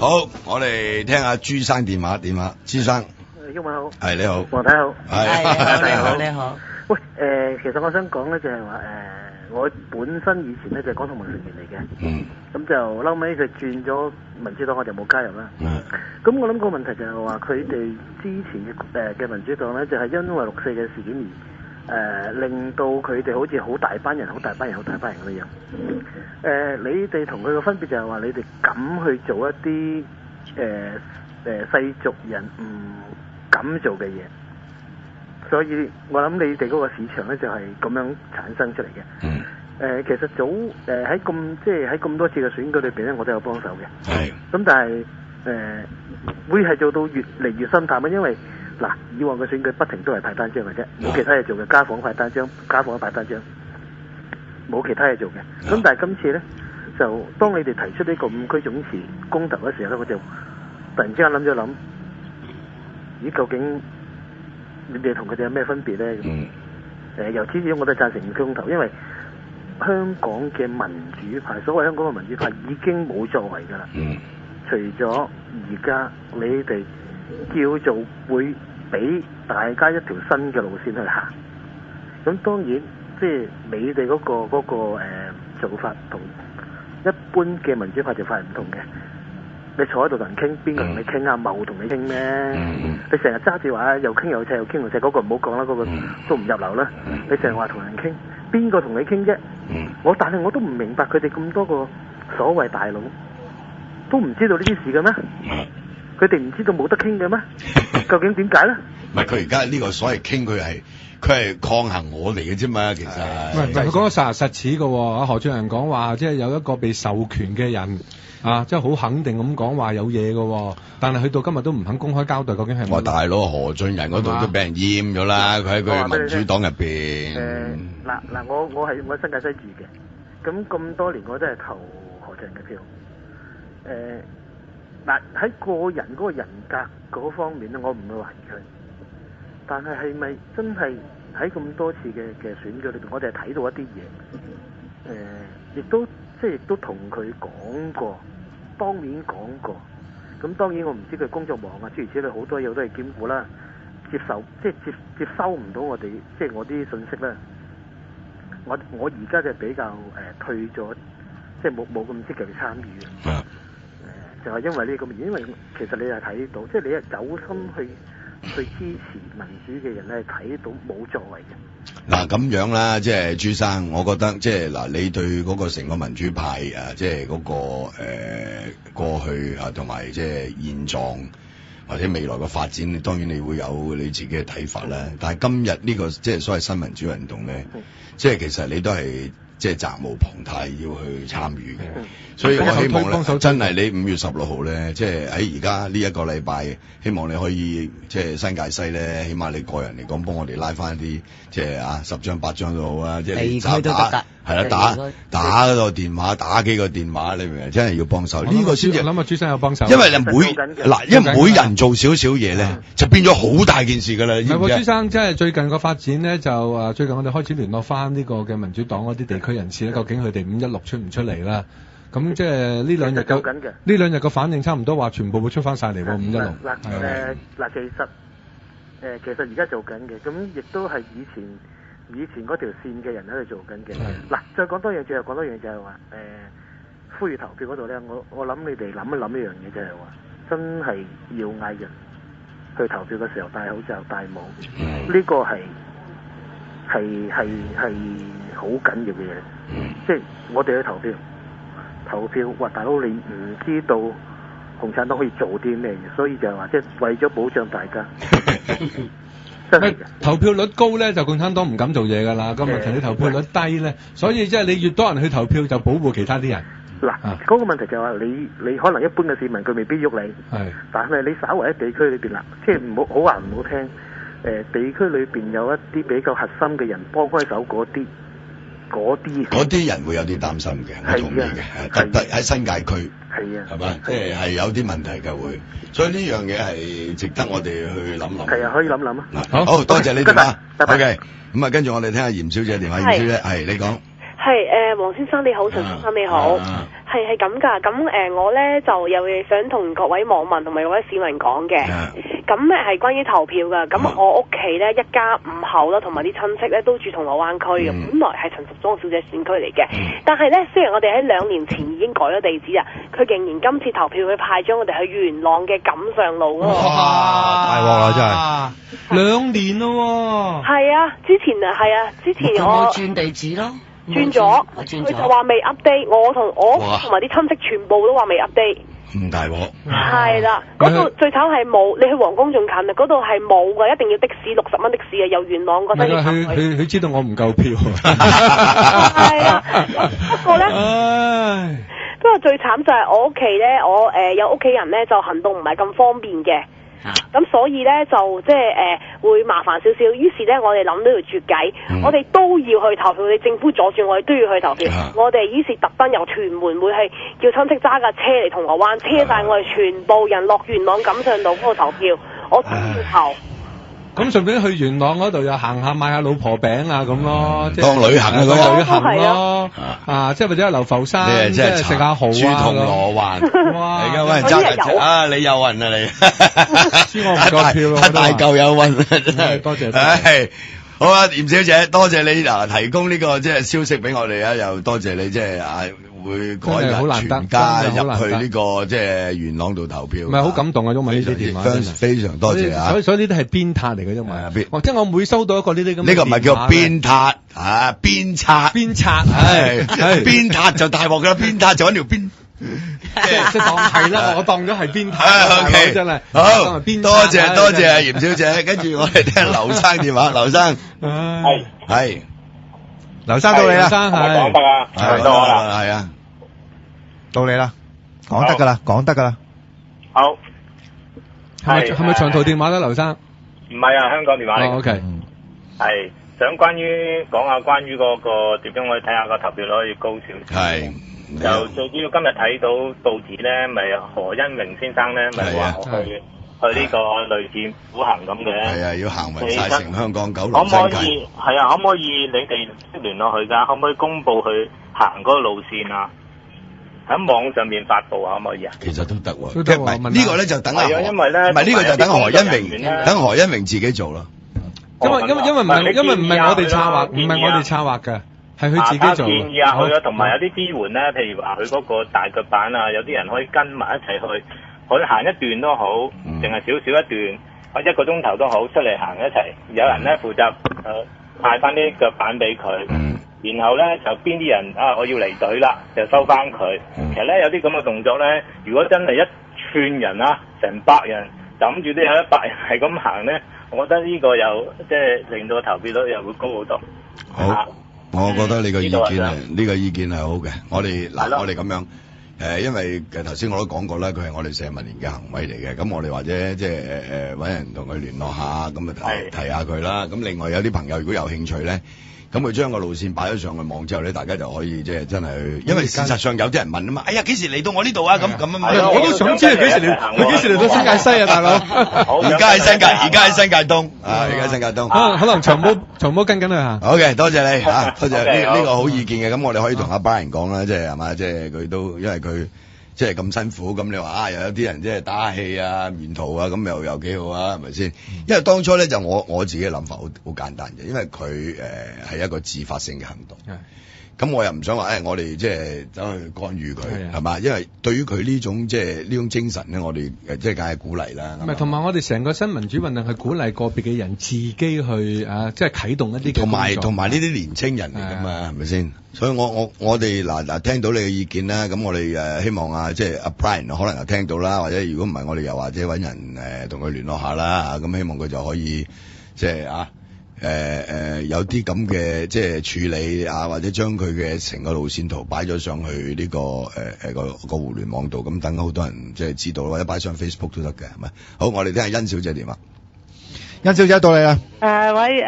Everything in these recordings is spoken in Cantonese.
好，我哋聽下朱生電話，朱生。英文好。係你好。黃太好。係你好。喂，其實我想講咧就係話我本身以前咧就係港同盟成員嚟嘅。咁就後尾佢轉咗民主黨，我就冇加入啦。咁我諗個問題就係話佢哋之前嘅民主黨咧，就係因為6·4嘅事件而令到佢哋好似好大班人咁樣。你哋同佢嘅分別就係話你哋敢去做一啲世俗人唔敢做嘅嘢。所以我諗你哋嗰個市場咧就係咁樣產生出嚟嘅。其實早喺咁多次嘅選舉裏邊咧，我都有幫手嘅。係。咁但係會係做到越嚟越深淡啊，因為嗱以往嘅選舉不停都係派單張嘅啫，冇其他嘢做嘅，家訪派單張，冇其他嘢做嘅。咁但係今次咧，就當你哋提出呢個5區總辭公投嘅時候咧，我就突然之間諗咗諗，咦究竟你哋同佢哋有咩分別咧？由始至終我都贊成5區公投，因為香港嘅民主派，所謂香港嘅民主派已經冇作為㗎啦。除咗而家你哋叫做會俾大家一條新嘅路線去行，咁當然即係你哋嗰個做法同一般嘅民主派做法係唔同嘅。你坐喺度同人傾，邊個同你傾啊？冇同你傾咩？你成日揸住話又傾又砌又傾又砌，嗰個唔好講啦，嗰個都唔入流啦。你成日話同人傾，邊個同你傾啫？但係我都唔明白佢哋咁多個所謂大佬都唔知道呢啲事嘅咩？佢哋唔知道冇得傾嘅咩？究竟點解咧？唔係佢而家呢個所謂傾，佢係抗衡我哋嘅啫嘛，其實。唔係佢講得實似嘅喎。何俊仁講話，即係有一個被授權嘅人即係好肯定咁講話有嘢嘅喎，但係去到今日都唔肯公開交代究竟係咪。大佬何俊仁嗰度都俾人閹咗啦，佢喺佢民主黨入邊。嗱，我係新界西住嘅，咁多年我都係投何俊仁嘅票。喺個人嗰個人格嗰方面咧，我唔會懷疑佢。但係咪真係喺咁多次嘅選舉裏邊，我哋係睇到一啲嘢，亦都同佢講過，當面講過。咁當然我唔知佢工作忙啊，諸如此類好多嘢都係兼顧啦，接收唔到我哋即係我啲信息啦。我而家就比較退咗，即係冇咁積極去參與嘅。就係因為呢個原因，因為其實你係睇到，即係你係有心去支持民主嘅人咧，睇到冇作為嘅。嗱咁樣啦，即係朱生，我覺得即係嗱，你對嗰個成個民主派即係嗰個過去同埋即係現狀或者未來嘅發展，當然你會有你自己嘅睇法啦。但係今日呢個即係所謂新民主運動咧，即係其實你都係即係責無旁貸要去參與嘅。所以我希望咧，真係你5月16號咧，即係喺而家呢一個禮拜，希望你可以即係新界西咧，起碼你個人嚟講，幫我哋拉翻啲即係10張8張都好啊，即係你打係啦，打個電話，打幾個電話，你明唔明？真係要幫手，呢個先至。我諗朱生有幫手，因為你因為每人做少少嘢咧，就變咗好大件事㗎啦。唔係喎，朱生，即係最近個發展咧，就最近我哋開始聯絡翻呢個嘅民主黨嗰啲地區人士咧，究竟佢哋516出唔出嚟啦？咁即係呢兩日個反應差唔多話全部會出翻晒嚟喎，516。其實而家做緊嘅，咁亦都係以前嗰條線嘅人喺度做緊嘅。再講多樣，最後講多樣就係話呼籲投票嗰度咧，我諗你哋諗一諗一樣嘢，就係話真係要嗌人去投票嘅時候戴口罩戴帽，呢個係好緊要嘅嘢。即係我哋去投票，哇！大佬你唔知道共產黨可以做啲咩嘢，所以就係話即係為咗保障大家。真係投票率高咧，就共產黨唔敢做嘢㗎啦。咁問題你投票率低咧，所以即係你越多人去投票，就保護其他啲人。嗰個問題就係話你可能一般嘅市民佢未必喐你，但係你稍為喺地區裏邊啦，即係唔好話唔好聽，地區裏邊有一啲比較核心嘅人幫開手嗰啲人會有啲擔心嘅，我同意嘅，特別喺新界區，係嘛，即係有啲問題嘅會，所以呢樣嘢係值得我哋去諗諗。係啊，可以諗諗啊。好多謝你電話，OK。咁跟住我哋聽下嚴小姐電話。嚴小姐，係你講。係黃先生你好，陳先生你好，係咁㗎。咁我咧就有嘢想同各位網民同埋各位市民講嘅。咁係關於投票㗎。咁我屋企咧一家5口啦，同埋啲親戚咧都住銅鑼灣區嘅，本來係陳淑莊小姐選區嚟嘅。但係咧，雖然我哋喺2年前已經改咗地址啊，佢仍然今次投票佢派咗我哋去元朗嘅錦上路嗰度。哇！大鑊啦真係2年咯喎。係啊，之前我轉地址咯。轉咗，佢就話未 update，我同埋啲親戚全部都話未 update。咁大鑊。係啦，嗰度最慘係冇，你去皇宮仲近啊，嗰度係冇㗎，一定要的士60蚊的士啊，由元朗嗰度。佢知道我唔夠票。係啊，不過咧，不過最慘就係我屋企咧，我有屋企人咧就行動唔係咁方便嘅。咁所以咧就即係會麻煩少少，於是咧我哋諗到條絕計，我哋都要去投票，你政府阻住我哋都要去投票，我哋於是特登由屯門會係叫親戚揸架車嚟銅鑼灣，車晒我哋全部人落元朗錦上路嗰度投票，我都要投。咁順便去元朗嗰度又行下買下老婆餅啊咁咯，當旅行啊咁旅行咯，即係或者係流浮山，即係食下蠔啊，住銅鑼灣，哇！而家揾人揸啊，你有運啊你，輸我唔夠票咯，大嚿有運，真係多謝。唉，好啊，嚴小姐，多謝你提供呢個即係消息俾我哋啊，又多謝你即係會改日全家入去呢個即係元朗度投票，唔係好感動啊！因為呢啲電話非常多謝啊！所以呢啲係鞭撻嚟嘅，因為即係我每收到一個呢啲咁，呢個唔係叫鞭撻啊，鞭策，鞭策係鞭撻就大鑊㗎啦，鞭撻就揾條鞭。即當係啦，我當咗係鞭撻。OK，真係好，多謝啊，嚴小姐。跟住我哋聽劉生電話，劉生係，劉生到你啦，講得啊，係啊。到你啦，講得噶啦。好，係咪長途電話咧，劉生？唔係啊，香港電話嚟。OK，係想講下關於嗰個點樣可以睇下個投票率可以高少少。係。就最主要今日睇到報紙咧，咪何恩榮先生咧，咪話去呢個類似苦行咁嘅。係啊，要行勻晒成香港九龍新界。可唔可以係啊？可唔可以你哋聯絡佢㗎？可唔可以公佈去行嗰個路線啊？喺網上面發布啊，可唔可以啊？其實都得喎，即係唔係呢個咧就等啊，因為咧唔係呢個就等何恩榮，等何恩榮自己做咯。因為唔係我哋策劃，唔係我哋策劃嘅。係佢自己做。建議下佢啊，同埋有啲支援咧，譬如話佢嗰個大腳板啊，有啲人可以跟埋一齊去，可以行一段都好，淨係少少一段，或1個鐘頭都好，出嚟行一齊。有人咧負責派翻啲腳板俾佢，然後咧就邊啲人我要離隊啦，就收翻佢。其實咧有啲咁嘅動作咧，如果真係一串人啊，成100人諗住都有100人係咁行咧，我覺得呢個又即係令到投票率又會高好多。好。我覺得你個意見呢個意見係好嘅。我哋我哋咁樣因為頭先我都講過啦，佢係我哋社民連嘅行為嚟嘅。咁我哋或者即係揾人同佢聯絡下，咁啊提下佢啦。咁另外有啲朋友如果有興趣咧，咁佢將個路線擺咗上去網之後咧，大家就可以即係真係，因為事實上有啲人問啊嘛，哎呀幾時嚟到我呢度啊？咁啊，我都想知你幾時嚟到新界西啊，大佬？而家喺新界東啊，而家新界東。可能長毛跟緊佢嚇。好嘅，多謝你嚇，多謝呢個好意見嘅。咁我哋可以同阿 Brian 講啦，即係係嘛，即係佢都因為佢即係咁辛苦，咁你話又有啲人即係打氣啊、面圖啊，咁又幾好啊，係咪先？因為當初咧就我自己嘅諗法好簡單嘅，因為佢係一個自發性嘅行動。咁我又唔想話我哋即係走去干預佢，係嘛？因為對於佢呢種即係呢種精神咧，我哋即係梗係鼓勵啦。唔係，同埋我哋成個新民主運動係鼓勵個別嘅人自己去即係啟動一啲嘅同埋呢啲年青人嚟㗎嘛，係咪先？所以我哋嗱聽到你嘅意見啦，咁我哋希望即係阿 Brian 可能又聽到啦，或者如果唔係我哋又或者揾人同佢聯絡下啦，咁希望佢就可以即係有啲咁嘅即係處理或者將佢嘅成個路線圖擺咗上去呢個互聯網度，咁等好多人即係知道，或者擺上 Facebook 都得嘅，係咪？好，我哋聽下甄小姐電話。甄小姐到你啦。喂，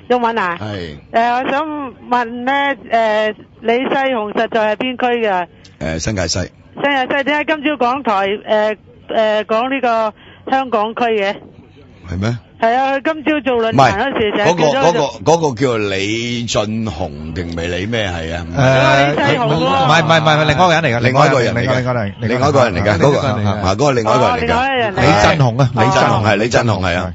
毓民啊。係。我想問咧，李世雄實在係邊區嘅？新界西。新界西，點解今朝港台講呢個香港區嘅？係咩？係啊，佢今朝做論壇嗰時成日叫咗嗰個叫李俊雄定未李咩係啊？李世雄咯，唔係另外一個人嚟㗎，另外一個人嚟㗎，另外一個人嚟㗎，嗰個另外一個人嚟㗎，李振雄啊，李振雄係啊。